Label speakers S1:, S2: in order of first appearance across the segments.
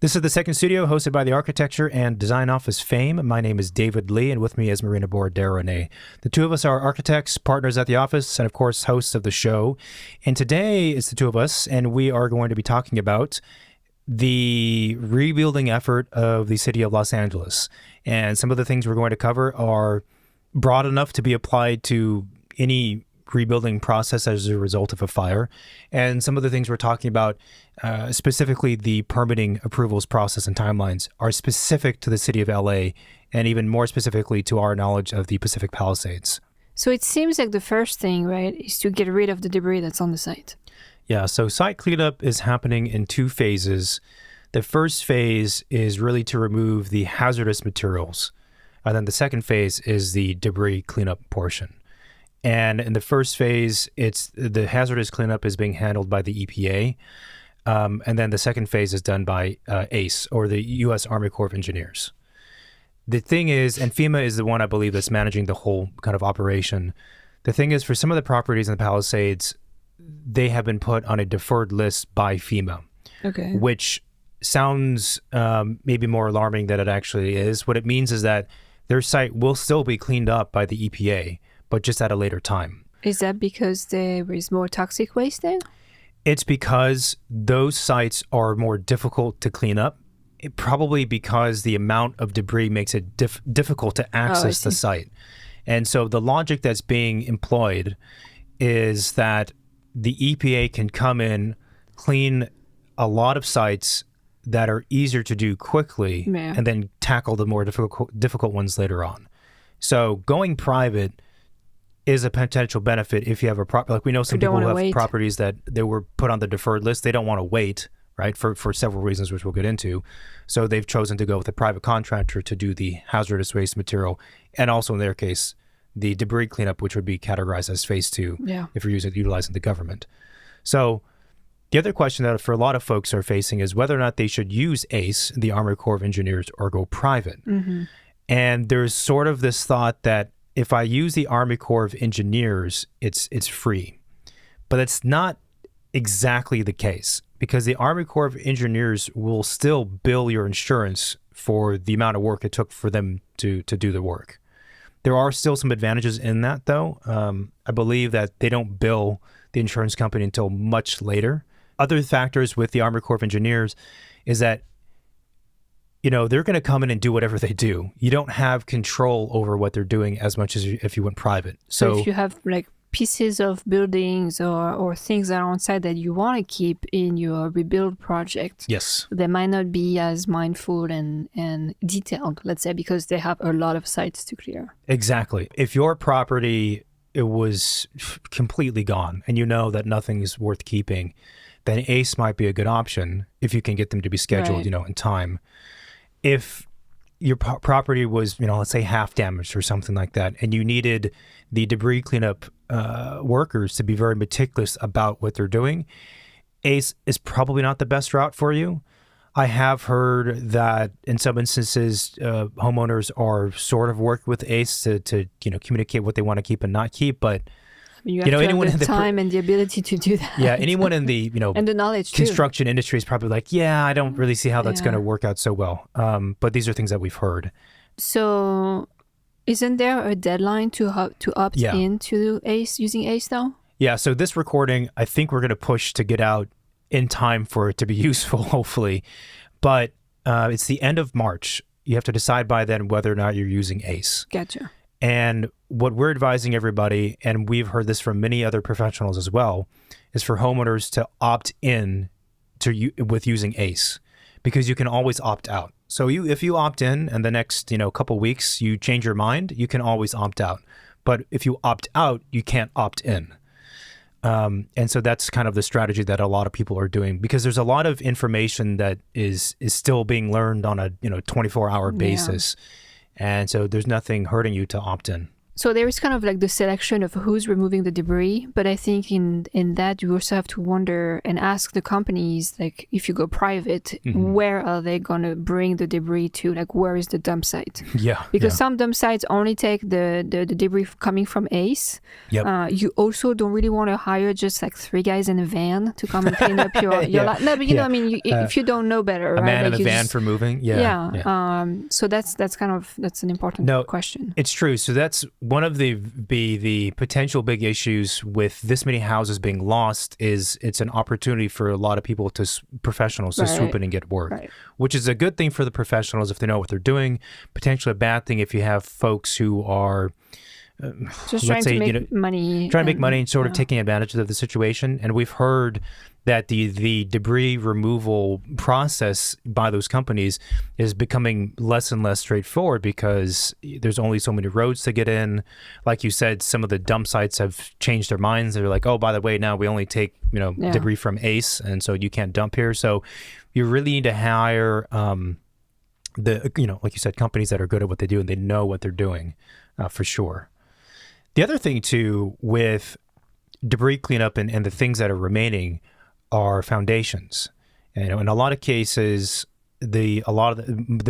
S1: This is The Second Studio, hosted by the Architecture and Design Office fame. My name is David Lee, and with me is Marina Bourderonnet. The two of us are architects, partners at the office, and of course, hosts of the show. And today it's the two of us, and we are going to be talking about the rebuilding effort of the city of Los Angeles. And some of the things we're going to cover are broad enough to be applied to any rebuilding process as a result of a fire. And some of the things we're talking about, specifically the permitting approvals process and timelines, are specific to the city of LA, and even more specifically to our knowledge of the Pacific Palisades.
S2: So it seems like the first thing, right, is to get rid of the debris that's on the site.
S1: Yeah, so site cleanup is happening in two phases. The first phase is really to remove the hazardous materials. And then the second phase is the debris cleanup portion. And in the first phase, it's the hazardous cleanup is being handled by the EPA. And then the second phase is done by ACE, or the U.S. Army Corps of Engineers. The thing is, and FEMA is the one I believe that's managing the whole kind of operation. The thing is, for some of the properties in the Palisades, they have been put on a deferred list by FEMA,
S2: Okay.
S1: which sounds maybe more alarming than it actually is. What it means is that their site will still be cleaned up by the EPA, but just at a later time.
S2: Is that because there is more toxic waste then?
S1: It's because those sites are more difficult to clean up, probably because the amount of debris makes it difficult to access the site. And so the logic that's being employed is that the EPA can come in, clean a lot of sites that are easier to do quickly, and then tackle the more difficult ones later on. So going private is a potential benefit if you have a property. Like we know some people who have properties that they were put on the deferred list. They don't want to wait, right, for several reasons, which we'll get into. So they've chosen to go with a private contractor to do the hazardous waste material, and also in their case, the debris cleanup, which would be categorized as phase two if you're utilizing the government. So the other question that for a lot of folks are facing is whether or not they should use ACE, the Army Corps of Engineers, or go private.
S2: Mm-hmm.
S1: And there's sort of this thought that if I use the Army Corps of Engineers, it's free. But that's not exactly the case, because the Army Corps of Engineers will still bill your insurance for the amount of work it took for them to do the work. There are still some advantages in that, though. I believe that they don't bill the insurance company until much later. Other factors with the Army Corps of Engineers is that, you know, they're going to come in and do whatever they do. You don't have control over what they're doing as much as if you went private.
S2: So if you have like pieces of buildings or things that are on site that you want to keep in your rebuild project,
S1: yes,
S2: they might not be as mindful and detailed, let's say, because they have a lot of sites to clear.
S1: Exactly. If your property it was completely gone and you know that nothing is worth keeping, then ACE might be a good option if you can get them to be scheduled, you know, in time. If your property was, you know, let's say half damaged or something like that, and you needed the debris cleanup workers to be very meticulous about what they're doing, ACE is probably not the best route for you. I have heard that in some instances, homeowners are sort of working with ACE to you know, communicate what they want to keep and not keep, but
S2: you have to anyone have the time and the ability to do that.
S1: Yeah, anyone in the, you know,
S2: and the knowledge
S1: construction industry is probably like, yeah, I don't really see how that's going to work out so well. But these are things that we've heard.
S2: So isn't there a deadline to opt into ACE, using ACE though? Yeah,
S1: so this recording, I think we're going to push to get out in time for it to be useful, hopefully. But it's the end of March. You have to decide by then whether or not you're using ACE.
S2: Gotcha.
S1: And what we're advising everybody, and we've heard this from many other professionals as well, is for homeowners to opt in with using ACE, because you can always opt out. So if you opt in and the next, you know, couple weeks you change your mind, you can always opt out. But if you opt out, you can't opt in. And so that's kind of the strategy that a lot of people are doing, because there's a lot of information that is still being learned on a 24-hour basis. And so there's nothing hurting you to opt in.
S2: So there is kind of like the selection of who's removing the debris, but I think in that you also have to wonder and ask the companies, like if you go private, where are they going to bring the debris to? Like where is the dump site?
S1: Yeah.
S2: Because some dump sites only take the debris coming from ACE.
S1: Yep.
S2: You also don't really want to hire just like 3 guys in a van to come and clean up your lot. No, but you know, I mean, if you don't know better,
S1: a
S2: right?
S1: man
S2: like
S1: in a van for moving. Yeah.
S2: So that's an important question.
S1: It's true. So that's one of the potential big issues with this many houses being lost is it's an opportunity for a lot of people professionals to swoop in and get work, which is a good thing for the professionals if they know what they're doing. Potentially a bad thing if you have folks who are
S2: just trying to make money.
S1: Trying to make money and sort of taking advantage of the situation. And we've heard that the debris removal process by those companies is becoming less and less straightforward because there's only so many roads to get in. Like you said, some of the dump sites have changed their minds. They're like, oh, by the way, now we only take debris from ACE, and so you can't dump here. So you really need to hire like you said, companies that are good at what they do and they know what they're doing for sure. The other thing too with debris cleanup and the things that are remaining are foundations. In a lot of cases, the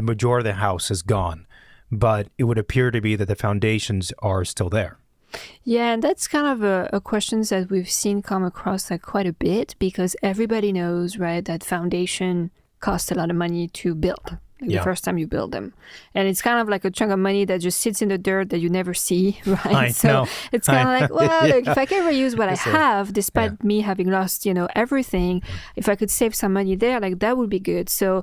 S1: majority of the house is gone, but it would appear to be that the foundations are still there.
S2: Yeah, and that's kind of a question that we've seen come across like quite a bit because everybody knows, right, that foundation costs a lot of money to build. The first time you build them. And it's kind of like a chunk of money that just sits in the dirt that you never see, right? It's kind of like, well, look, if I can reuse what I have, despite me having lost, everything, if I could save some money there, like that would be good. So,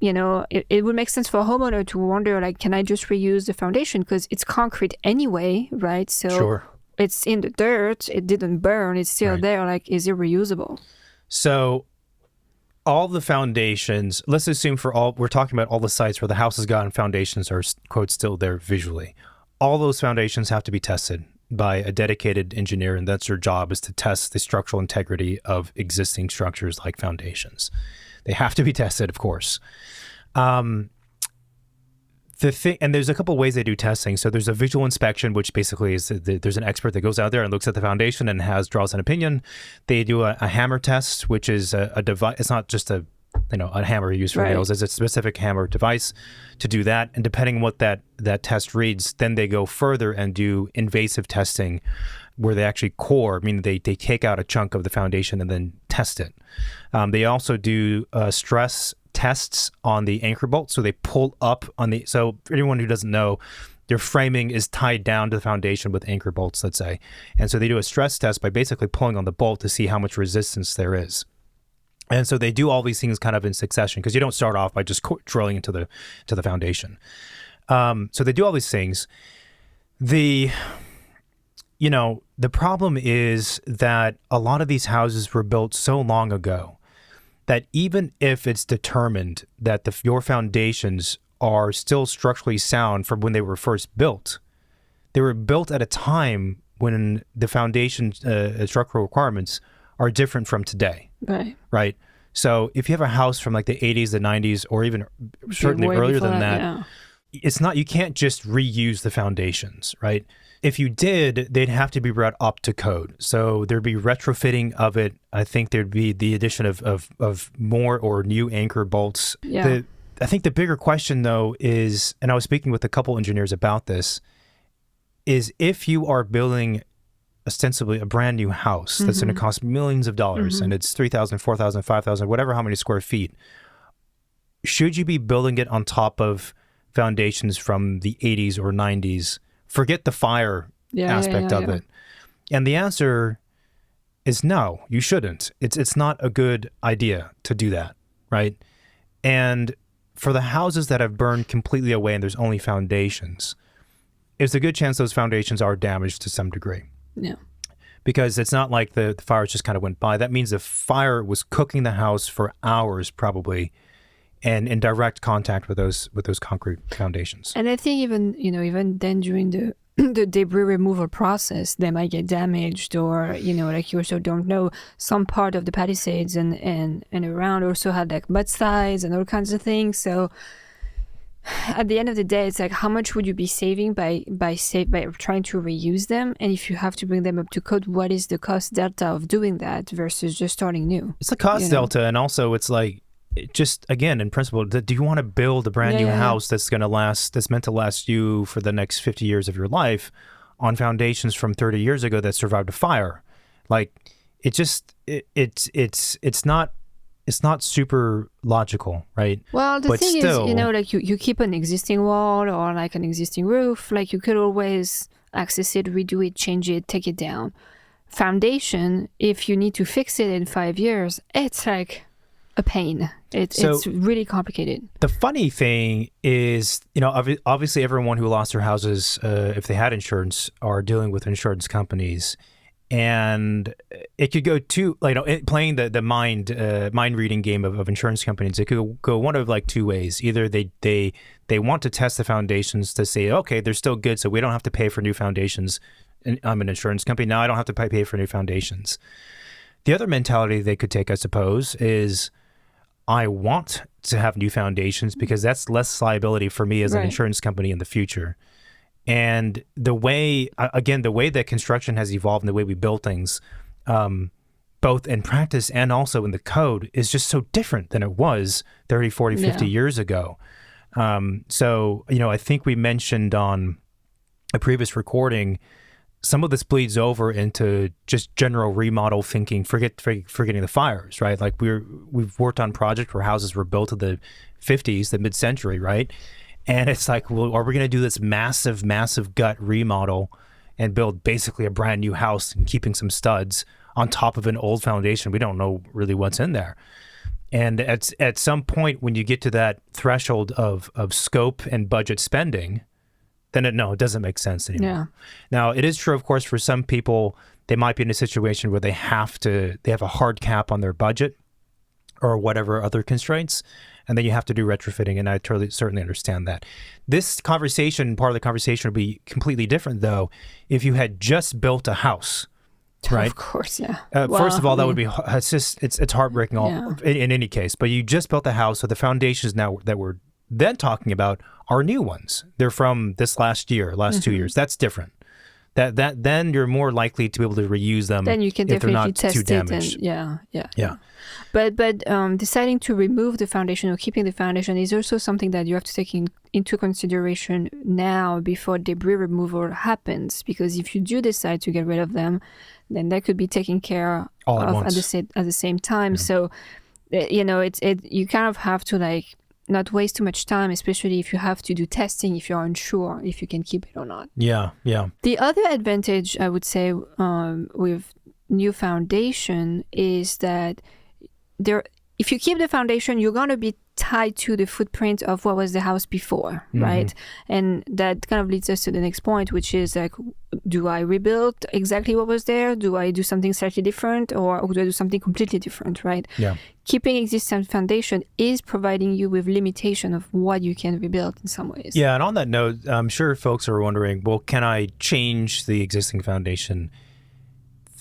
S2: it would make sense for a homeowner to wonder, like, can I just reuse the foundation? Because it's concrete anyway, right? So it's in the dirt, it didn't burn, it's still there. Like, is it reusable?
S1: So all the foundations, let's assume we're talking about all the sites where the house is gone and foundations are, quote, still there visually. All those foundations have to be tested by a dedicated engineer, and that's their job, is to test the structural integrity of existing structures like foundations. They have to be tested, of course. And there's a couple of ways they do testing. So there's a visual inspection, which basically is there's an expert that goes out there and looks at the foundation and draws an opinion. They do a hammer test, which is a device. It's not just a hammer used for nails. It's a specific hammer device to do that. And depending on what that test reads, then they go further and do invasive testing, where they actually core, meaning they take out a chunk of the foundation and then test it. They also do stress tests on the anchor bolt. So they pull up so for anyone who doesn't know, their framing is tied down to the foundation with anchor bolts, let's say. And so they do a stress test by basically pulling on the bolt to see how much resistance there is. And so they do all these things kind of in succession, because you don't start off by just drilling into the foundation. So they do all these things. The problem is that a lot of these houses were built so long ago that even if it's determined that your foundations are still structurally sound from when they were first built, they were built at a time when the foundation structural requirements are different from today. Right. So if you have a house from like the 80s, the 90s, or even certainly earlier than that, it's not, you can't just reuse the foundations, right? If you did, they'd have to be brought up to code. So there'd be retrofitting of it. I think there'd be the addition of more or new anchor bolts.
S2: Yeah.
S1: I think the bigger question, though, is, and I was speaking with a couple engineers about this, is if you are building ostensibly a brand new house that's going to cost millions of dollars, and it's 3,000, 4,000, 5,000, whatever, how many square feet, should you be building it on top of foundations from the 80s or 90s? Forget the fire aspect of it. And the answer is no, you shouldn't. It's not a good idea to do that, right? And for the houses that have burned completely away and there's only foundations, there's a good chance those foundations are damaged to some degree.
S2: Yeah.
S1: Because it's not like the fires just kind of went by. That means the fire was cooking the house for hours probably, and in direct contact with those concrete foundations.
S2: And I think even then during the debris removal process, they might get damaged, or like you also don't know, some part of the Palisades and around also had like mudslides and all kinds of things. So at the end of the day, it's like how much would you be saving by trying to reuse them, and if you have to bring them up to code, what is the cost delta of doing that versus just starting new?
S1: It's the cost delta, and also it's like, just again, in principle, do you want to build a brand new house that's meant to last you for the next 50 years of your life on foundations from 30 years ago that survived a fire? Like, it's not super logical, right?
S2: Well, the thing is, like you keep an existing wall or like an existing roof, like you could always access it, redo it, change it, take it down. Foundation, if you need to fix it in 5 years, it's like a pain. It's really complicated.
S1: The funny thing is, obviously everyone who lost their houses, if they had insurance, are dealing with insurance companies. And it could go to, playing the mind reading game of insurance companies. It could go one of like two ways. Either they want to test the foundations to say, okay, they're still good, so we don't have to pay for new foundations. And I'm an insurance company now; I don't have to pay for new foundations. The other mentality they could take, I suppose, is I want to have new foundations because that's less liability for me as an insurance company in the future. And the way that construction has evolved and the way we build things, both in practice and also in the code, is just so different than it was 30, 40, 50 years ago. So, I think we mentioned on a previous recording, some of this bleeds over into just general remodel thinking, forgetting the fires, right? Like we've worked on projects where houses were built in the 50s, the mid-century, right? And it's like, well, are we going to do this massive, massive gut remodel and build basically a brand new house and keeping some studs on top of an old foundation? We don't know really what's in there. And at some point, when you get to that threshold of scope and budget spending, then it doesn't make sense anymore. Yeah. Now, it is true, of course, for some people, they might be in a situation where they have a hard cap on their budget or whatever other constraints, and then you have to do retrofitting, and I certainly understand that. This conversation, part of the conversation, would be completely different, though, if you had just built a house, right?
S2: Of course, yeah.
S1: First of all, that would be, it's heartbreaking in any case, but you just built a house, so the foundations now that we're then talking about are new ones. They're from this last 2 years. That's different. That then you're more likely to be able to reuse them.
S2: Then you can
S1: if
S2: definitely
S1: they're not
S2: test
S1: too
S2: it.
S1: damaged.
S2: Yeah. But deciding to remove the foundation or keeping the foundation is also something that you have to take into consideration now before debris removal happens. Because if you do decide to get rid of them, then that could be taken care of at the same time. Yeah. So, you kind of have to not waste too much time, especially if you have to do testing, if you're unsure if you can keep it or not.
S1: Yeah.
S2: The other advantage, I would say, with new foundation is that if you keep the foundation, you're going to be tied to the footprint of what was the house before, right? And that kind of leads us to the next point, which is like, do I rebuild exactly what was there? Do I do something slightly different, or do I do something completely different, right?
S1: Yeah.
S2: Keeping existing foundation is providing you with limitation of what you can rebuild in some ways.
S1: Yeah, and on that note, I'm sure folks are wondering, well, can I change the existing foundation?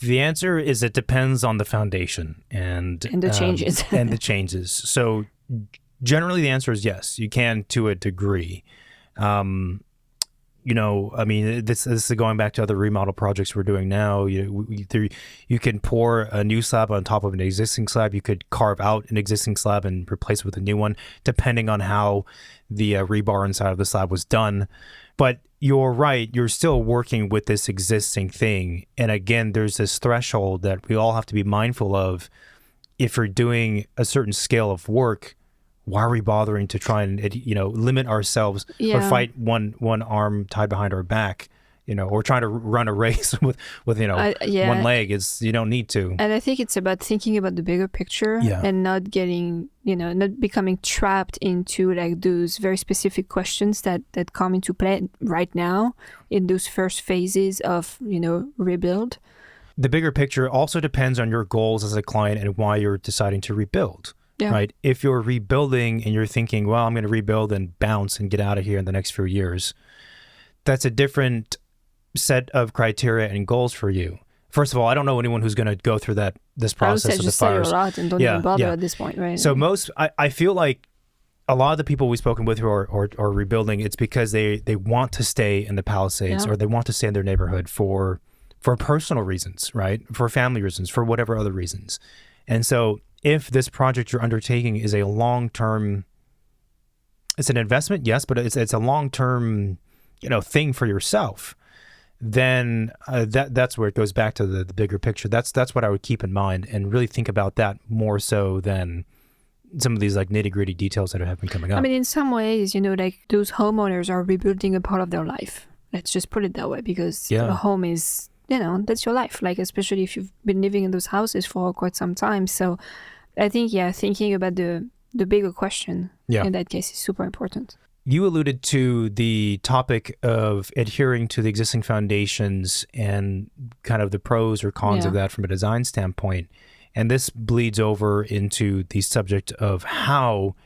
S1: The answer is it depends on the foundation and
S2: the changes.
S1: and the changes. So generally the answer is yes, you can to a degree. This is going back to other remodel projects we're doing now. You can pour a new slab on top of an existing slab. You could carve out an existing slab and replace it with a new one, depending on how the rebar inside of the slab was done. But you're right, you're still working with this existing thing. And again, there's this threshold that we all have to be mindful of. If you're doing a certain scale of work, why are we bothering to try and limit ourselves or fight one arm tied behind our back, or trying to run a race with one leg? You don't need to.
S2: And I think it's about thinking about the bigger picture and not getting, not becoming trapped into like those very specific questions that come into play right now in those first phases of, rebuild.
S1: The bigger picture also depends on your goals as a client and why you're deciding to rebuild. Yeah. Right. If you're rebuilding and you're thinking, well, I'm going to rebuild and bounce and get out of here in the next few years, that's a different set of criteria and goals for you. First of all, I don't know anyone who's going to go through this process of the fires.
S2: I would say just say a lot and don't even bother at this point, right?
S1: So I feel like a lot of the people we've spoken with who are rebuilding, it's because they want to stay in the Palisades or they want to stay in their neighborhood for personal reasons, right? For family reasons, for whatever other reasons. And so if this project you're undertaking is a long-term, it's an investment, yes, but it's a long-term, thing for yourself, then that's where it goes back to the bigger picture. That's what I would keep in mind and really think about that more so than some of these like nitty-gritty details that have been coming up.
S2: I mean, in some ways, like those homeowners are rebuilding a part of their life. Let's just put it that way, because a home is, that's your life, like especially if you've been living in those houses for quite some time. So I think, thinking about the bigger question in that case is super important.
S1: You alluded to the topic of adhering to the existing foundations and kind of the pros or cons of that from a design standpoint. And this bleeds over into the subject of how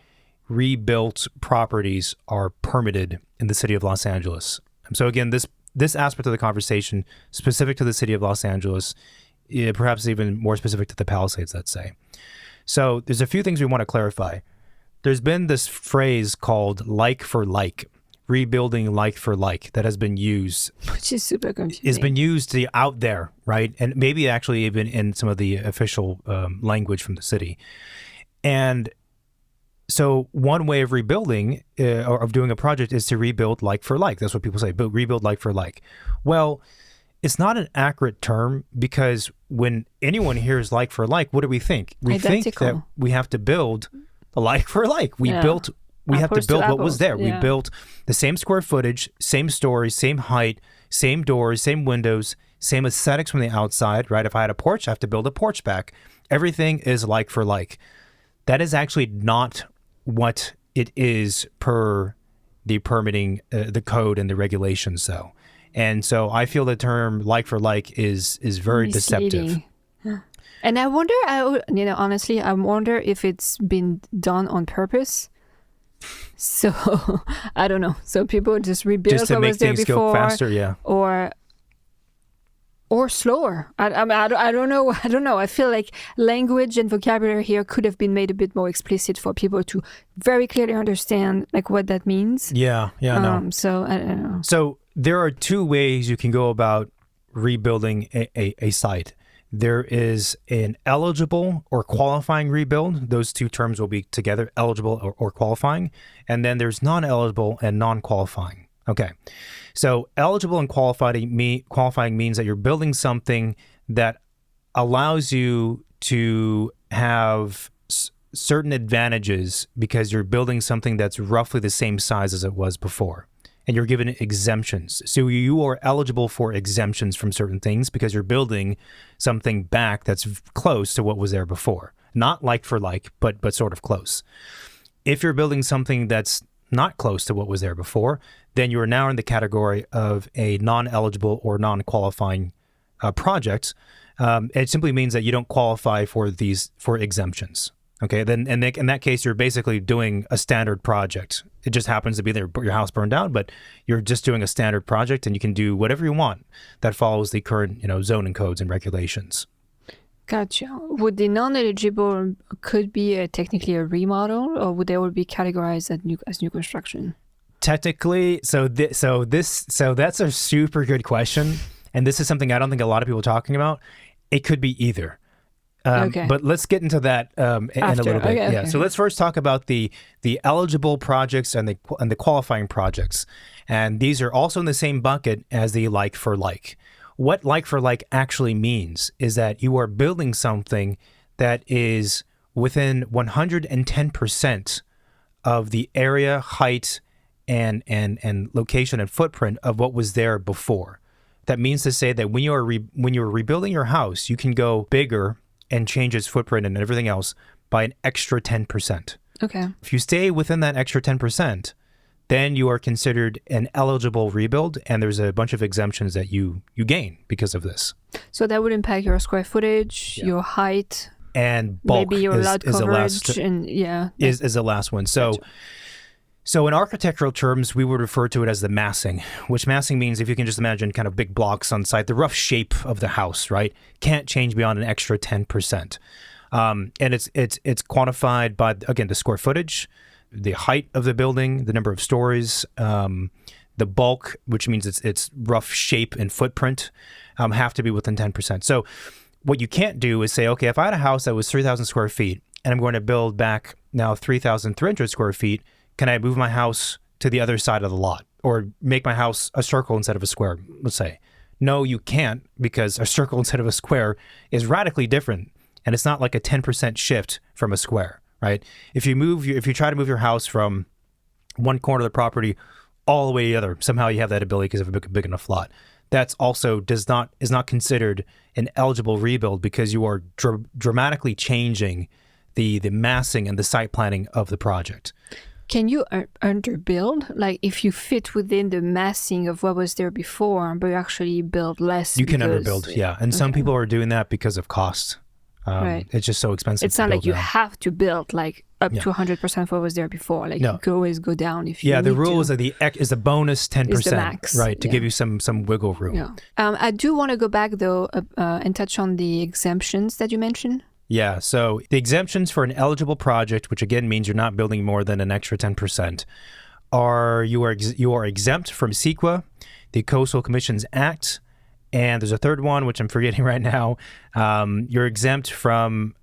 S1: rebuilt properties are permitted in the city of Los Angeles. So again, this aspect of the conversation specific to the city of Los Angeles, perhaps even more specific to the Palisades, let's say. So there's a few things we want to clarify. There's been this phrase called like for like, rebuilding like for like, that has been used.
S2: Which is super confusing.
S1: It's been used out there, right? And maybe actually even in some of the official language from the city. And so one way of rebuilding or of doing a project is to rebuild like for like. That's what people say, but rebuild like for like. Well, it's not an accurate term, because when anyone hears like for like, what do we think? We
S2: Identical.
S1: think that we have to build like for like. We have to build what was there. We built the same square footage, same stories, same height, same doors, same windows, same aesthetics from the outside, right? If I had a porch, I have to build a porch back. Everything is like for like. That is actually not what it is per the permitting, the code and the regulations, though. And so I feel the term like for like is very deceptive.
S2: And I wonder, honestly, I wonder if it's been done on purpose. So I don't know. So people just rebuild
S1: just to
S2: what
S1: make
S2: was there
S1: things
S2: before,
S1: go faster,
S2: or slower. I don't know. I don't know. I feel like language and vocabulary here could have been made a bit more explicit for people to very clearly understand like what that means.
S1: No.
S2: So I don't know.
S1: So there are two ways you can go about rebuilding a site. There is an eligible or qualifying rebuild. Those two terms will be together, eligible or qualifying. And then there's non-eligible and non-qualifying. Okay. So eligible and qualifying means that you're building something that allows you to have certain advantages because you're building something that's roughly the same size as it was before. And you're given exemptions. So you are eligible for exemptions from certain things because you're building something back that's close to what was there before. Not like for like, but sort of close. If you're building something that's not close to what was there before, then you are now in the category of a non-eligible or non-qualifying project. It simply means that you don't qualify for exemptions. Okay, then in that case, you're basically doing a standard project. It just happens to be there, your house burned down, but you're just doing a standard project, and you can do whatever you want that follows the current, zoning codes and regulations.
S2: Gotcha. Would the non-eligible could be technically a remodel, or would they all be categorized as new construction?
S1: Technically, so that's a super good question, and this is something I don't think a lot of people are talking about. It could be either. Okay. But let's get into that in a little bit. Okay. So let's first talk about the eligible projects and the qualifying projects. And these are also in the same bucket as the like for like. What like for like actually means is that you are building something that is within 110% of the area, height, and location and footprint of what was there before. That means to say that when you're rebuilding your house, you can go bigger and change its footprint and everything else by an extra 10%.
S2: Okay.
S1: If you stay within that extra 10%, then you are considered an eligible rebuild, and there's a bunch of exemptions that you gain because of this.
S2: So that would impact your square footage, your height,
S1: and bulk.
S2: Maybe your lot coverage,
S1: is the last one. So. Gotcha. So in architectural terms, we would refer to it as the massing, which massing means, if you can just imagine kind of big blocks on site, the rough shape of the house, right? Can't change beyond an extra 10%. And it's quantified by, again, the square footage, the height of the building, the number of stories, the bulk, which means its rough shape and footprint, have to be within 10%. So what you can't do is say, okay, if I had a house that was 3,000 square feet and I'm going to build back now 3,300 square feet, can I move my house to the other side of the lot or make my house a circle instead of a square, let's say? No, you can't, because a circle instead of a square is radically different. And it's not like a 10% shift from a square, right? If you try to move your house from one corner of the property all the way to the other, somehow you have that ability because of a big enough lot. That's also is not considered an eligible rebuild, because you are dramatically changing the massing and the site planning of the project.
S2: Can you underbuild? Like if you fit within the massing of what was there before, but you actually build less?
S1: You can underbuild, yeah. And some people are doing that because of cost.
S2: Right.
S1: It's just so expensive.
S2: It's not like you have to build like up to 100% of what was there before. Like you can always go down if you need to.
S1: Yeah, the rule is that is the bonus 10%,
S2: is the max.
S1: Right, to give you some wiggle room.
S2: Yeah. I do want to go back though and touch on the exemptions that you mentioned.
S1: Yeah, so the exemptions for an eligible project, which again means you're not building more than an extra 10%, you are exempt from CEQA, the Coastal Commissions Act, and there's a third one, which I'm forgetting right now. You're exempt from,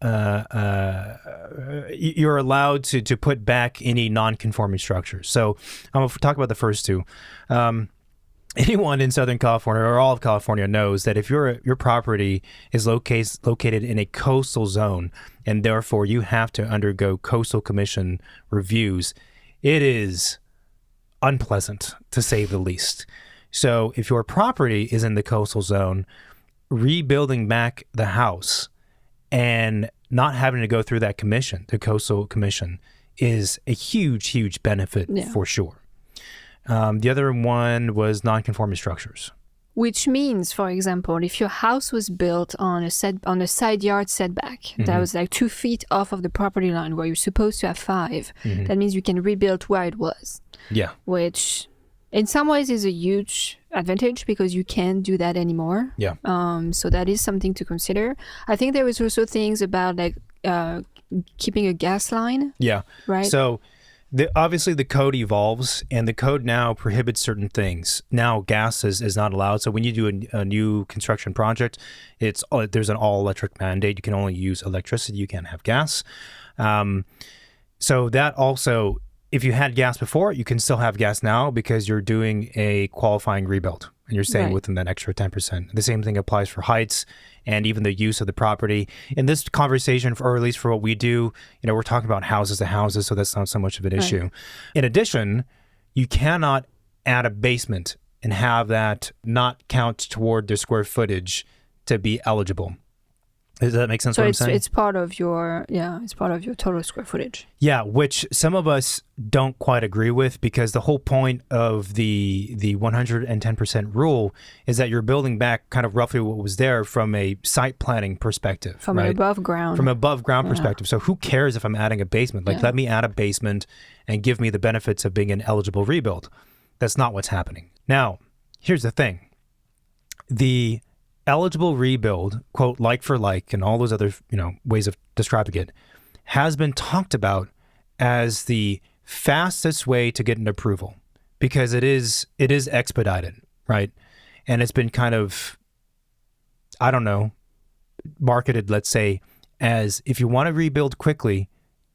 S1: you're allowed to put back any non-conforming structures. So I'm going to talk about the first two. Anyone in Southern California or all of California knows that if your property is located in a coastal zone, and therefore you have to undergo coastal commission reviews, it is unpleasant, to say the least. So if your property is in the coastal zone, rebuilding back the house and not having to go through that commission, the coastal commission, is a huge benefit for sure. The other one was non-conforming structures.
S2: Which means, for example, if your house was built on a side yard setback that was like 2 feet off of the property line where you're supposed to have 5, that means you can rebuild where it was. Yeah. Which in some ways is a huge advantage because you can't do that anymore. Yeah. So that is something to consider. I think there was also things about like keeping a gas line. Yeah. Right.
S1: So obviously the code evolves, and the code now prohibits certain things. Now gas is not allowed. So when you do a new construction project, there's an all-electric mandate. You can only use electricity. You can't have gas. So that also, if you had gas before, you can still have gas now because you're doing a qualifying rebuild and you're staying within that extra 10%. The same thing applies for heights and even the use of the property. In this conversation, or at least for what we do, we're talking about houses to houses, so that's not so much of an issue. In addition, you cannot add a basement and have that not count toward the square footage to be eligible. Does that make sense?
S2: So
S1: what I'm saying?
S2: It's part of your total square footage.
S1: Yeah, which some of us don't quite agree with, because the whole point of the 110% rule is that you're building back kind of roughly what was there from a site planning perspective.
S2: From an above ground.
S1: From above ground perspective. So who cares if I'm adding a basement? Let me add a basement and give me the benefits of being an eligible rebuild. That's not what's happening. Now, here's the thing. The eligible rebuild, quote, like for like, and all those other ways of describing it, has been talked about as the fastest way to get an approval, because it is expedited, right? And it's been kind of, marketed, let's say, as if you want to rebuild quickly,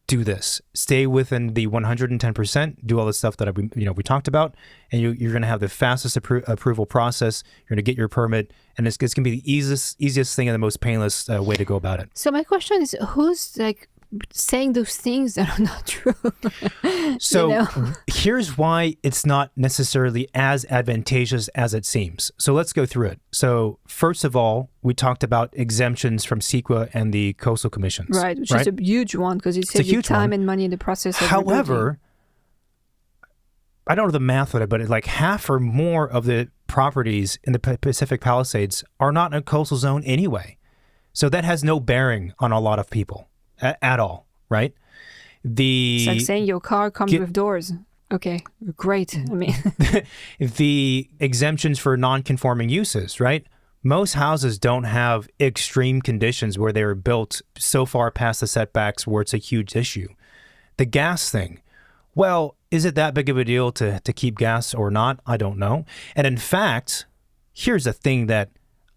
S1: do this. Stay within the 110%, do all the stuff that we talked about, and you're going to have the fastest approval process. You're going to get your permit, and it's going to be the easiest thing and the most painless way to go about it.
S2: So my question is, who's saying those things that are not true?
S1: So here's why it's not necessarily as advantageous as it seems. So let's go through it. So first of all, we talked about exemptions from CEQA and the coastal commissions.
S2: Right, which is a huge one because it saves you time and money in the process.
S1: However, I don't know the math of it, but like half or more of the properties in the Pacific Palisades are not in a coastal zone anyway. So that has no bearing on a lot of people. At all, right?
S2: It's like saying your car comes with doors. Okay, great. I mean,
S1: the exemptions for non-conforming uses, right? Most houses don't have extreme conditions where they were built so far past the setbacks where it's a huge issue. The gas thing, Well, is it that big of a deal to keep gas or not? I don't know. And in fact, here's a thing that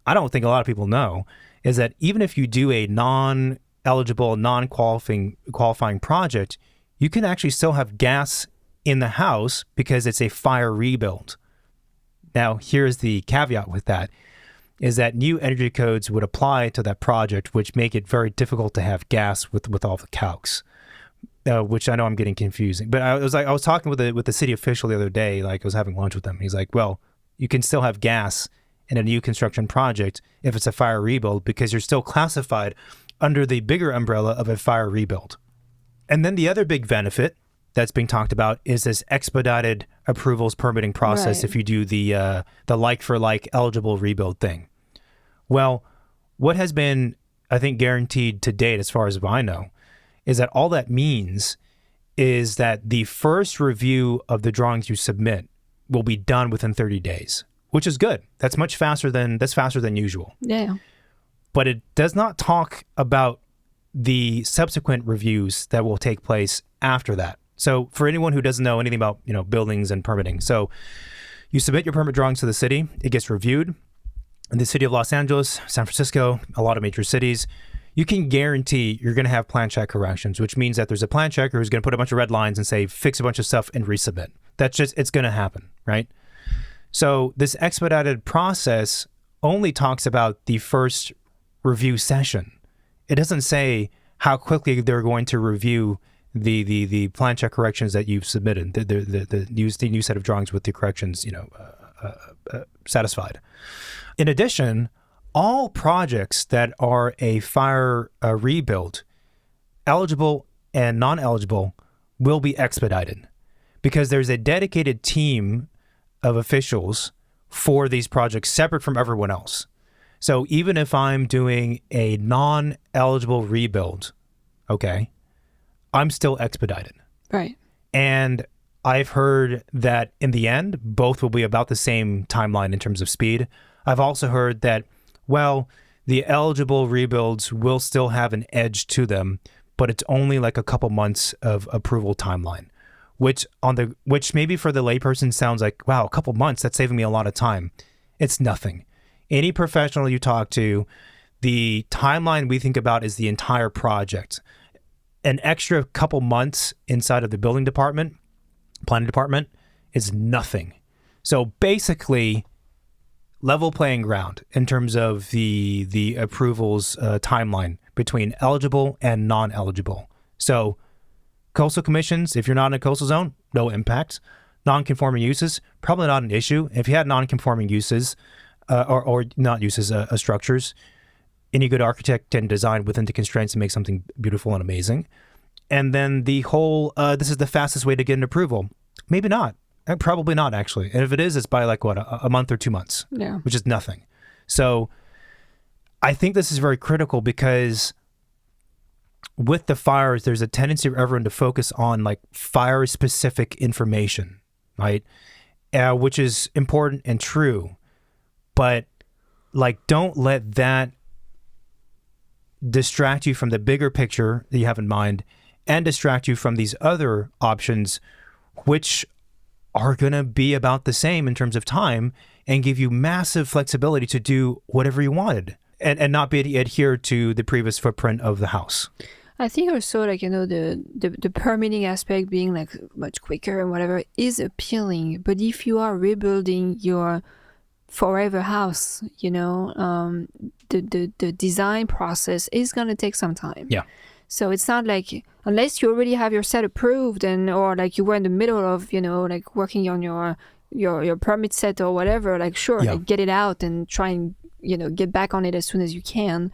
S1: I don't think a lot of people know, is that even if you do a non-eligible, non-qualifying project, you can actually still have gas in the house because it's a fire rebuild. Now, here's the caveat with that, is that new energy codes would apply to that project, which make it very difficult to have gas with all the calcs, which I know I'm getting confusing. But I was talking with the city official the other day, like I was having lunch with them. He's like, well, you can still have gas in a new construction project if it's a fire rebuild because you're still classified under the bigger umbrella of a fire rebuild. And then the other big benefit that's being talked about is this expedited approvals permitting process.
S2: Right.
S1: If you do the like for like eligible rebuild thing. Well, what has been, I think, guaranteed to date, as far as I know, is that all that means is that the first review of the drawings you submit will be done within 30 days, which is good. That's faster than usual.
S2: Yeah.
S1: But it does not talk about the subsequent reviews that will take place after that. So for anyone who doesn't know anything about, buildings and permitting, so you submit your permit drawings to the city, it gets reviewed. In the city of Los Angeles, San Francisco, a lot of major cities, you can guarantee you're going to have plan check corrections, which means that there's a plan checker who's going to put a bunch of red lines and say, fix a bunch of stuff and resubmit. It's going to happen, right? So this expedited process only talks about the first review session. It doesn't say how quickly they're going to review the plan check corrections that you've submitted, the new set of drawings with the corrections, satisfied. In addition, all projects that are a fire rebuild, eligible and non-eligible, will be expedited because there's a dedicated team of officials for these projects separate from everyone else. So even if I'm doing a non-eligible rebuild, okay, I'm still expedited.
S2: Right.
S1: And I've heard that in the end, both will be about the same timeline in terms of speed. I've also heard that, well, the eligible rebuilds will still have an edge to them, but it's only like a couple months of approval timeline, which maybe for the layperson sounds like, wow, a couple months, that's saving me a lot of time. It's nothing. Any professional you talk to, the timeline we think about is the entire project. An extra couple months inside of the building department, planning department, is nothing. So basically, level playing ground in terms of the approvals timeline between eligible and non-eligible. So coastal commissions, if you're not in a coastal zone, no impact. Non-conforming uses, probably not an issue. If you had non-conforming uses or not uses, structures, any good architect can design within the constraints and make something beautiful and amazing. And then the whole, this is the fastest way to get an approval. Maybe not. Probably not, actually. And if it is, it's by a month or 2 months, which is nothing. So I think this is very critical because with the fires, there's a tendency for everyone to focus on fire-specific information, right? Which is important and true. But don't let that distract you from the bigger picture that you have in mind and distract you from these other options, which are going to be about the same in terms of time and give you massive flexibility to do whatever you wanted and not be adhered to the previous footprint of the house.
S2: I think also the permitting aspect being much quicker and whatever is appealing. But if you are rebuilding your forever house, the design process is going to take some time.
S1: Yeah.
S2: So it's not unless you already have your set approved or you were in the middle of, working on your permit set or whatever, get it out and try and, get back on it as soon as you can.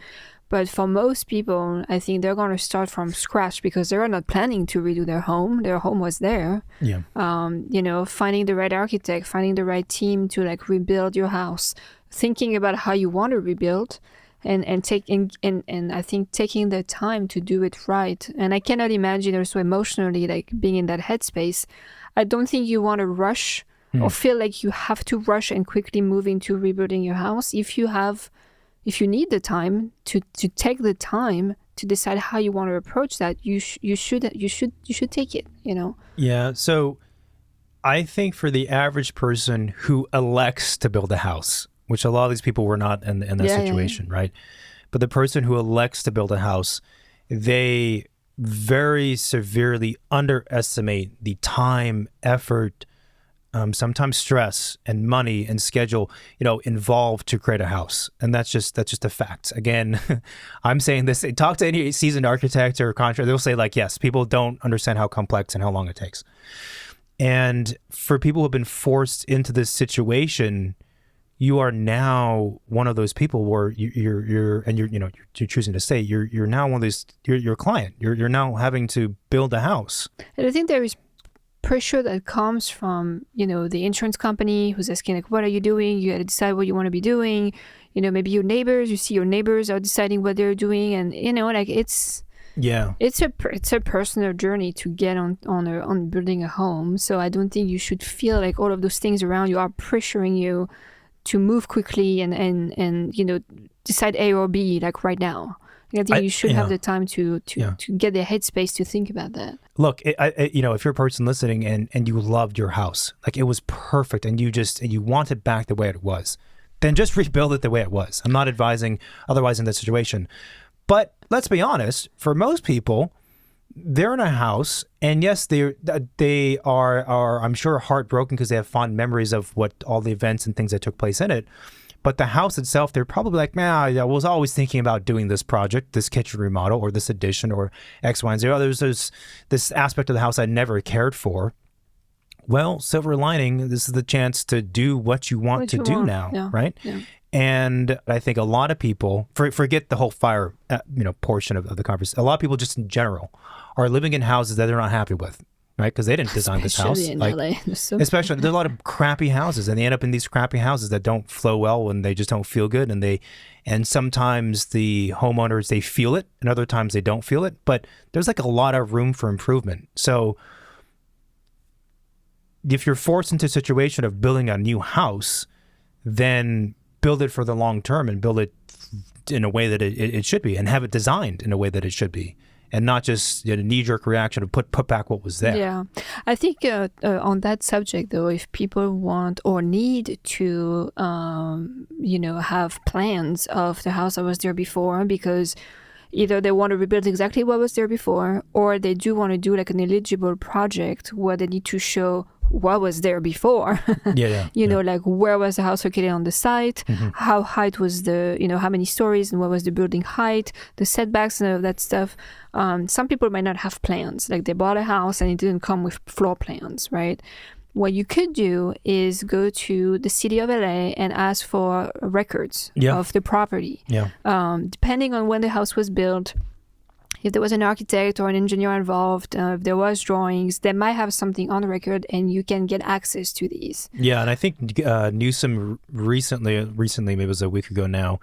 S2: But for most people, I think they're going to start from scratch because they're not planning to redo their home. Their home was there. Yeah. Finding the right architect, finding the right team to rebuild your house, thinking about how you want to rebuild. And I think taking the time to do it right. And I cannot imagine also emotionally being in that headspace. I don't think you want to rush or feel like you have to rush and quickly move into rebuilding your house. If you need the time to take the time to decide how you want to approach that, you should take it, you know.
S1: Yeah. So I think for the average person who elects to build a house, which a lot of these people were not in that situation, right? But the person who elects to build a house, they very severely underestimate the time, effort, sometimes stress and money and schedule, involved to create a house. And that's just a fact. Again, I'm saying this, talk to any seasoned architect or contractor, they'll say like, yes, people don't understand how complex and how long it takes. And for people who have been forced into this situation, you are now one of those people where you're choosing to stay. You're now one of those. You're a client. You're now having to build a house.
S2: And I think there is pressure that comes from the insurance company who's asking like, what are you doing? You got to decide what you want to be doing. Maybe your neighbors. You see your neighbors are deciding what they're doing, and it's. Yeah, it's a personal journey to get on building a home. So I don't think you should feel like all of those things around you are pressuring you to move quickly and decide A or B like right now. I think you should have the time to get the headspace to think about that.
S1: Look, if you're a person listening and you loved your house, like it was perfect, and you want it back the way it was, then just rebuild it the way it was. I'm not advising otherwise in that situation. But let's be honest, for most people, they're in a house, and yes, they are I'm sure heartbroken because they have fond memories of what all the events and things that took place in it. But the house itself, they're probably like, man, I was always thinking about doing this project, this kitchen remodel, or this addition, or X, Y, and Z. There's this aspect of the house I never cared for. Well, silver lining, this is the chance to do what you want to do now, right? Yeah. And I think a lot of people, forget the whole fire, portion of the conversation. A lot of people just in general are living in houses that they're not happy with, right? Because they didn't design this house.
S2: In LA.
S1: Especially, there's a lot of crappy houses, and they end up in these crappy houses that don't flow well, and they just don't feel good. And sometimes the homeowners, they feel it, and other times they don't feel it. But there's like a lot of room for improvement. So if you're forced into a situation of building a new house, then build it for the long term and build it in a way that it should be, and have it designed in a way that it should be, and not just a knee-jerk reaction to put back what was there.
S2: Yeah. I think on that subject, though, if people want or need to, have plans of the house that was there before, because either they want to rebuild exactly what was there before, or they do want to do like an eligible project where they need to show what was there before. Like where was the house located on the site, how height was how many stories, and what was the building height, the setbacks and all of that stuff. Some people might not have plans, like they bought a house and it didn't come with floor plans, right? What you could do is go to the city of LA and ask for records of the property. Depending on when the house was built, if there was an architect or an engineer involved, if there was drawings, they might have something on the record, and you can get access to these.
S1: Yeah, and I think Newsom recently, maybe it was a week ago now,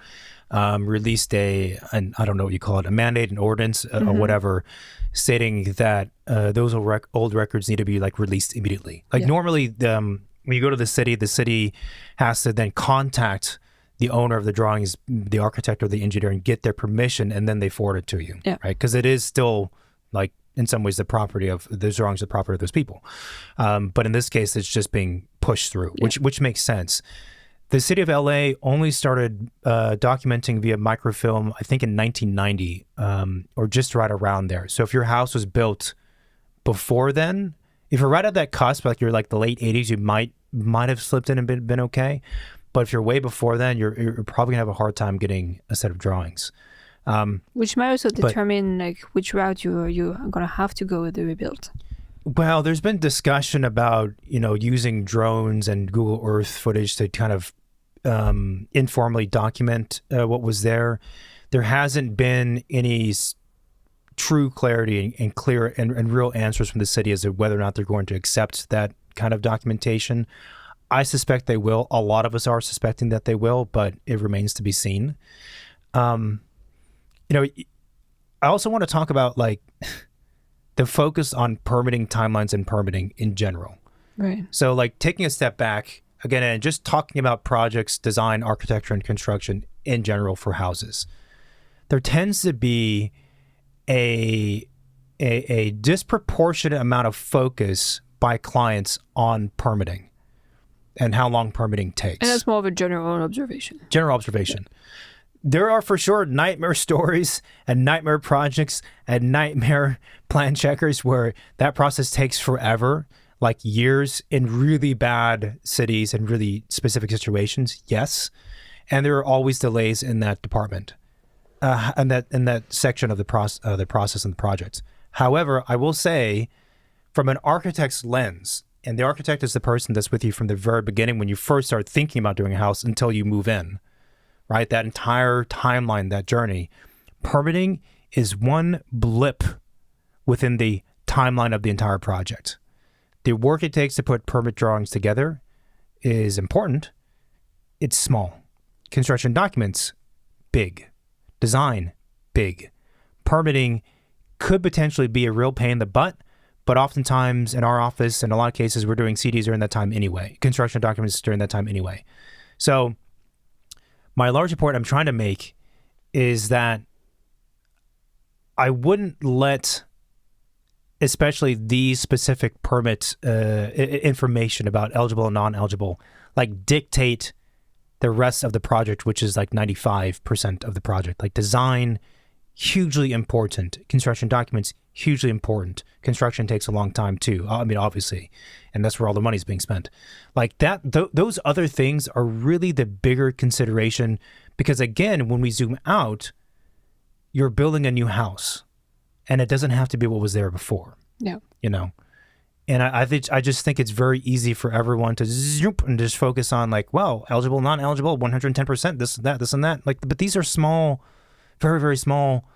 S1: released I don't know what you call it, a mandate, an ordinance, or whatever, stating that those old records need to be like released immediately. Like normally, when you go to the city has to then contact the owner of the drawings, the architect or the engineer, and get their permission, and then they forward it to you, right? Because it is still, like, in some ways, the property of those drawings, the property of those people. But in this case, it's just being pushed through, which makes sense. The city of LA only started documenting via microfilm, I think, in 1990, or just right around there. So if your house was built before then, if you're right at that cusp, like you're like the late 80s, you might have slipped in and been okay. But if you're way before then, you're probably gonna have a hard time getting a set of drawings.
S2: Which might also determine like which route you're gonna have to go with the rebuild.
S1: Well, there's been discussion about using drones and Google Earth footage to kind of informally document what was there. There hasn't been any true clarity and clear and real answers from the city as to whether or not they're going to accept that kind of documentation. I suspect they will. A lot of us are suspecting that they will, but it remains to be seen. I also want to talk about like the focus on permitting timelines and permitting in general.
S2: Right.
S1: So like taking a step back again and just talking about projects, design, architecture, and construction in general for houses. There tends to be a disproportionate amount of focus by clients on permitting and how long permitting takes.
S2: And that's more of a general observation.
S1: General observation. There are for sure nightmare stories and nightmare projects and nightmare plan checkers where that process takes forever, like years in really bad cities and really specific situations. Yes. And there are always delays in that department, in that section of the process and the projects. However, I will say, from an architect's lens, and the architect is the person that's with you from the very beginning when you first start thinking about doing a house until you move in, right? That entire timeline, that journey. Permitting is one blip within the timeline of the entire project. The work it takes to put permit drawings together is important. It's small. Construction documents, big. Design, big. Permitting could potentially be a real pain in the butt, but oftentimes in our office, in a lot of cases, we're doing CDs during that time anyway. Construction documents during that time anyway. So my larger point I'm trying to make is that I wouldn't let, especially these specific permit information about eligible and non-eligible, like dictate the rest of the project, which is like 95% of the project. Like design, hugely important. Construction documents, hugely important. Construction takes a long time too. I mean, obviously, and that's where all the money's being spent. Like that, those other things are really the bigger consideration because again, when we zoom out, you're building a new house and it doesn't have to be what was there before.
S2: Yeah.
S1: You know? And I just think it's very easy for everyone to zoom and just focus on like, well, eligible, non-eligible, 110%, this and that. Like, but these are small, very, very small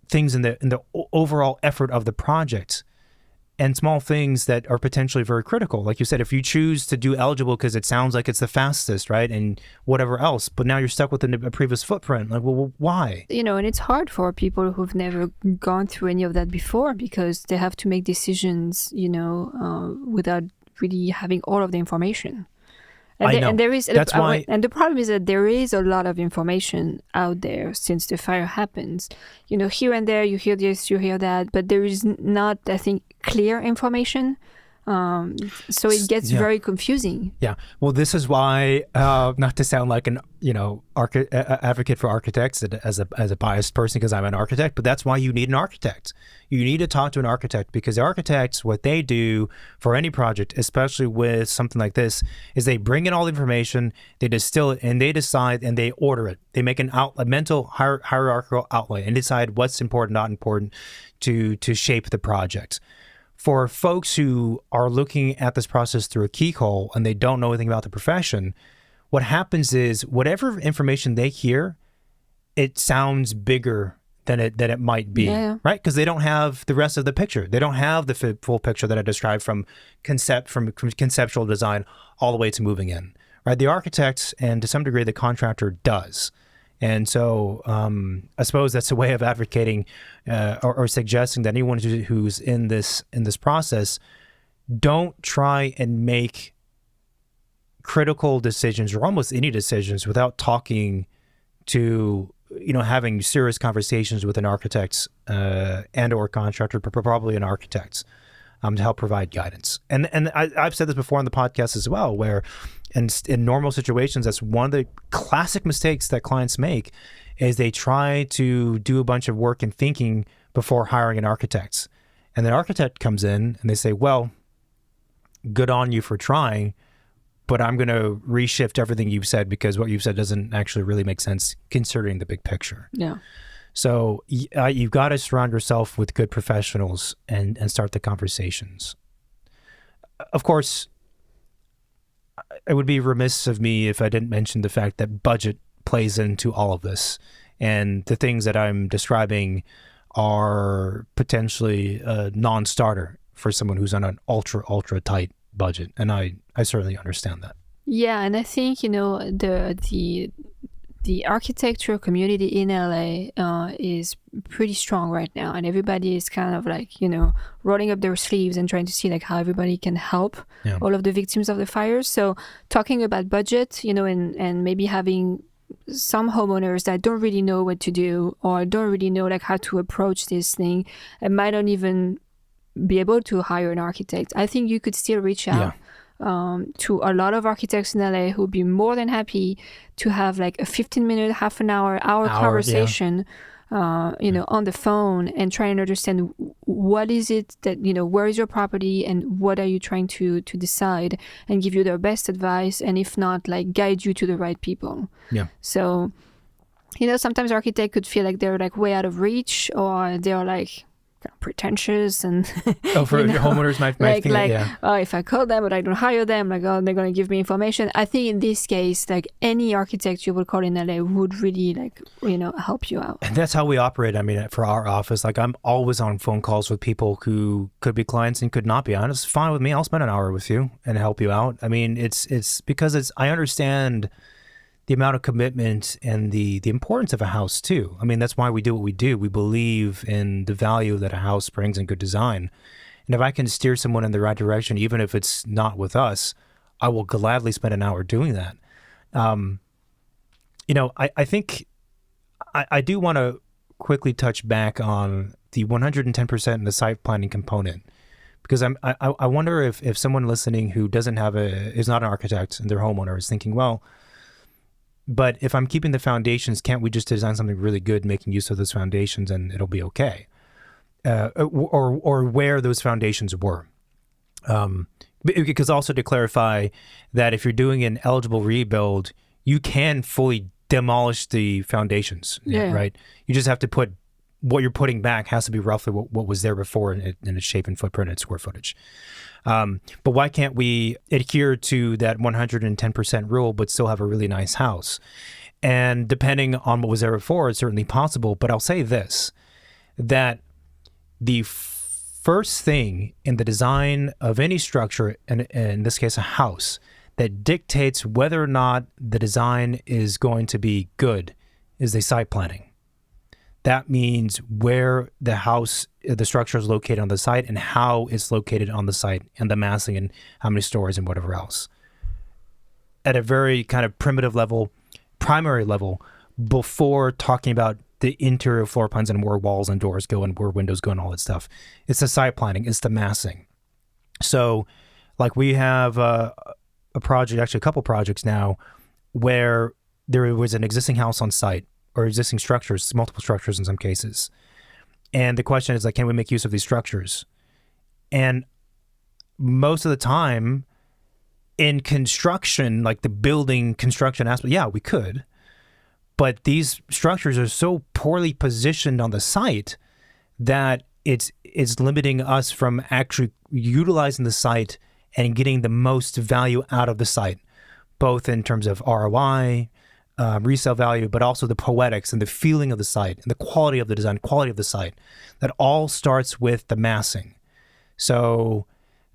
S1: things in the overall effort of the project, and small things that are potentially very critical. Like you said, if you choose to do eligible because it sounds like it's the fastest, right, and whatever else, but now you're stuck with a previous footprint. Like, well, why?
S2: You know, and it's hard for people who've never gone through any of that before because they have to make decisions, you know, without really having all of the information. And there is,
S1: that's why.
S2: And the problem is that there is a lot of information out there since the fire happens. You know, here and there, you hear this, you hear that, but there is not, I think, clear information. So it gets very confusing.
S1: Yeah. Well, this is why, not to sound like an, advocate for architects as a biased person because I'm an architect, but that's why you need an architect. You need to talk to an architect because the architects, what they do for any project, especially with something like this, is they bring in all the information, they distill it, and they decide and they order it. They make a mental hierarchical outlay and decide what's important, not important to shape the project. For folks who are looking at this process through a keyhole and they don't know anything about the profession, what happens is whatever information they hear, it sounds bigger than it might be, right? Because they don't have the rest of the picture. They don't have the full picture that I described from conceptual design all the way to moving in, right? The architect and to some degree the contractor does. And so I suppose that's a way of advocating or suggesting that anyone who's in this process, don't try and make critical decisions or almost any decisions without talking to, having serious conversations with an architect and or contractor, but probably an architect to help provide guidance. And I've said this before on the podcast as well, where in normal situations, that's one of the classic mistakes that clients make is they try to do a bunch of work and thinking before hiring an architect. And the architect comes in and they say, well, good on you for trying, but I'm going to reshift everything you've said because what you've said doesn't actually really make sense considering the big picture. Yeah. So you've got to surround yourself with good professionals and start the conversations. Of course, it would be remiss of me if I didn't mention the fact that budget plays into all of this. And the things that I'm describing are potentially a non-starter for someone who's on an ultra tight budget. And I certainly understand that.
S2: Yeah, and I think, the architecture community in LA is pretty strong right now, and everybody is kind of like, rolling up their sleeves and trying to see like how everybody can help all of the victims of the fires. So talking about budget, and maybe having some homeowners that don't really know what to do or don't really know like how to approach this thing and might not even be able to hire an architect. I think you could still reach out to a lot of architects in LA who would be more than happy to have like a 15-minute, half an hour conversation, on the phone and try and understand what is it that, where is your property and what are you trying to decide, and give you their best advice, and if not, like guide you to the right people.
S1: Yeah.
S2: So, sometimes architects could feel like they're like way out of reach, or they're like pretentious and
S1: your homeowners might think
S2: if I call them but I don't hire them, like, oh, they're going to give me information. I think in this case, like any architect you would call in LA would really help you out.
S1: And that's how we operate. I mean, for our office, like I'm always on phone calls with people who could be clients and could not be. It's fine with me. I'll spend an hour with you and help you out. I mean, it's because I understand the amount of commitment and the importance of a house too. I mean, that's why we do what we do. We believe in the value that a house brings in good design. And if I can steer someone in the right direction, even if it's not with us, I will gladly spend an hour doing that. I think I do want to quickly touch back on the 110% and the site planning component, because I wonder if someone listening who is not an architect and their homeowner is thinking, well, but if I'm keeping the foundations, can't we just design something really good, making use of those foundations, and it'll be okay? Or where those foundations were. Because also to clarify that if you're doing an eligible rebuild, you can fully demolish the foundations, right? You just have to put what you're putting back has to be roughly what was there before in its shape and footprint and square footage. But why can't we adhere to that 110% rule but still have a really nice house? And depending on what was there before, it's certainly possible. But I'll say this, that the first thing in the design of any structure, and in this case a house, that dictates whether or not the design is going to be good is the site planning. That means where the structure is located on the site and how it's located on the site, and the massing and how many stories and whatever else. At a very kind of primitive level, primary level, before talking about the interior floor plans and where walls and doors go and where windows go and all that stuff, it's the site planning, it's the massing. So like we have a project, actually a couple projects now, where there was an existing house on site, or existing structures, multiple structures in some cases. And the question is, like, can we make use of these structures? And most of the time in construction, like the building construction aspect, yeah, we could. But these structures are so poorly positioned on the site that it's limiting us from actually utilizing the site and getting the most value out of the site, both in terms of ROI, resale value, but also the poetics and the feeling of the site and the quality of the design, quality of the site. That all starts with the massing. So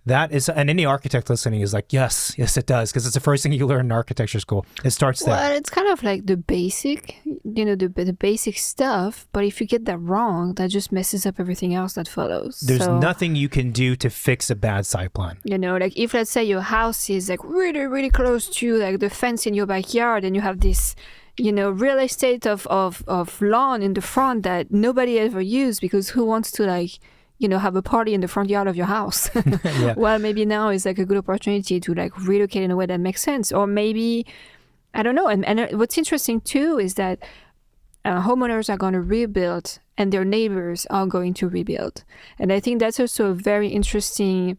S1: that is, and any architect listening is like, yes, it does, because it's the first thing you learn in architecture school. It starts there.
S2: Well, it's kind of like the basic, the basic stuff, but if you get that wrong, that just messes up everything else that follows.
S1: There's nothing you can do to fix a bad site plan.
S2: Like if, let's say, your house is like really, really close to like the fence in your backyard, and you have this, real estate of lawn in the front that nobody ever used, because who wants to have a party in the front yard of your house?
S1: Yeah.
S2: Well, maybe now is like a good opportunity to like relocate in a way that makes sense. Or maybe, I don't know. And what's interesting too is that homeowners are going to rebuild and their neighbors are going to rebuild. And I think that's also a very interesting,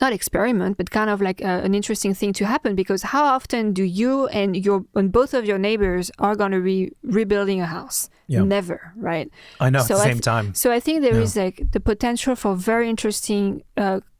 S2: not experiment, but kind of like an interesting thing to happen, because how often do you and both of your neighbors are going to be rebuilding a house? Yeah. Never, right?
S1: I know, at the same time.
S2: So I think there is like the potential for very interesting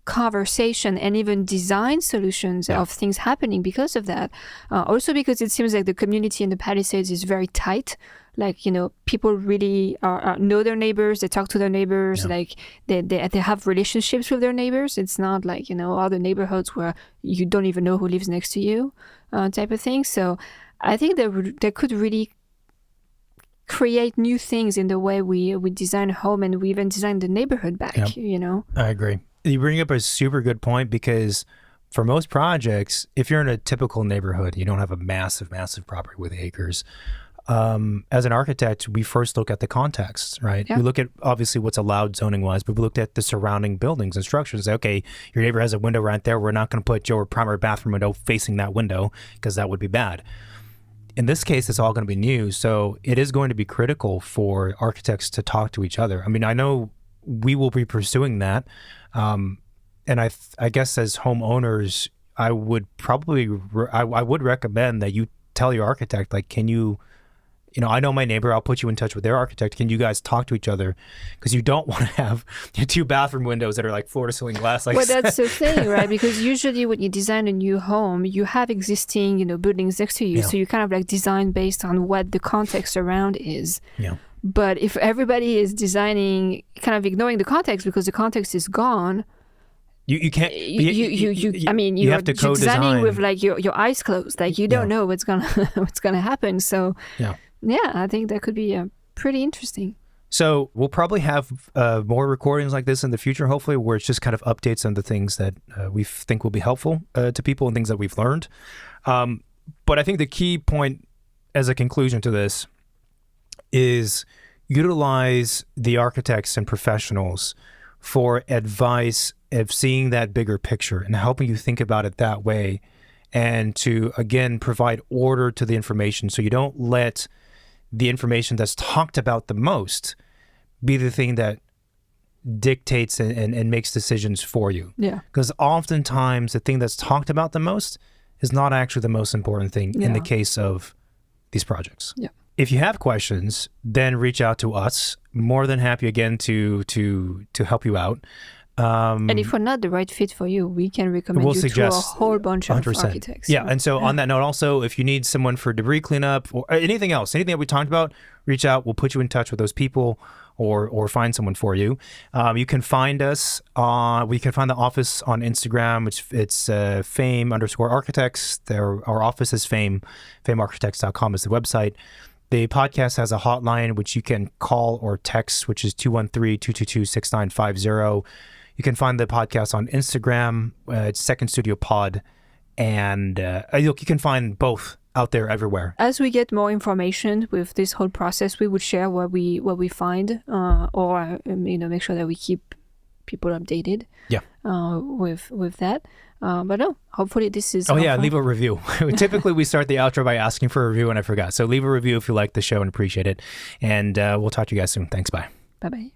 S2: conversation and even design solutions of things happening because of that. Also because it seems like the community in the Palisades is very tight. Like, people really know their neighbors. They talk to their neighbors. Yeah. Like they have relationships with their neighbors. It's not like, other neighborhoods where you don't even know who lives next to you, type of thing. So I think they could really create new things in the way we design a home, and we even design the neighborhood back,
S1: I agree. You bring up a super good point, because for most projects, if you're in a typical neighborhood, you don't have a massive property with acres. As an architect, we first look at the context, right? We look at obviously what's allowed zoning wise, but we looked at the surrounding buildings and structures. Say, okay, your neighbor has a window right there. We're not going to put your primary bathroom window facing that window because that would be bad. In this case, it's all going to be new. So it is going to be critical for architects to talk to each other. I mean, I know we will be pursuing that. And I guess as homeowners, I would probably, I would recommend that you tell your architect, like, can you, I know my neighbor, I'll put you in touch with their architect. Can you guys talk to each other? Because you don't want to have your 2 bathroom windows that are like floor to ceiling glass.
S2: Well, that's the thing, right? Because usually when you design a new home, you have existing, buildings next to you. So you kind of like design based on what the context around is.
S1: Yeah.
S2: But if everybody is designing, kind of ignoring the context because the context is gone,
S1: you can't.
S2: I mean, you're
S1: have to co-design
S2: designing with like your eyes closed. Like you don't know what's gonna happen. So yeah, I think that could be pretty interesting.
S1: So we'll probably have more recordings like this in the future, hopefully, where it's just kind of updates on the things that we think will be helpful to people and things that we've learned. But I think the key point as a conclusion to this is utilize the architects and professionals for advice of seeing that bigger picture and helping you think about it that way, and to, again, provide order to the information so you don't let the information that's talked about the most be the thing that dictates and makes decisions for you.
S2: Yeah.
S1: Because oftentimes the thing that's talked about the most is not actually the most important thing in the case of these projects.
S2: Yeah.
S1: If you have questions, then reach out to us. More than happy, again, to help you out.
S2: And if we're not the right fit for you, we can recommend you to a whole bunch of 100%. Architects.
S1: Yeah, and so on that note, also, if you need someone for debris cleanup or anything else, anything that we talked about, reach out. We'll put you in touch with those people or find someone for you. You can find us we can find the office on Instagram, which it's fame_architects. Our office is famearchitects.com is the website. The podcast has a hotline, which you can call or text, which is 213-222-6950. You can find the podcast on Instagram. It's Second Studio Pod. And you can find both out there everywhere.
S2: As we get more information with this whole process, we would share what we find or make sure that we keep people updated with that. But no, hopefully this is helpful.
S1: Leave a review. Typically we start the outro by asking for a review, and I forgot. So leave a review if you like the show and appreciate it. And we'll talk to you guys soon. Thanks. Bye.
S2: Bye-bye.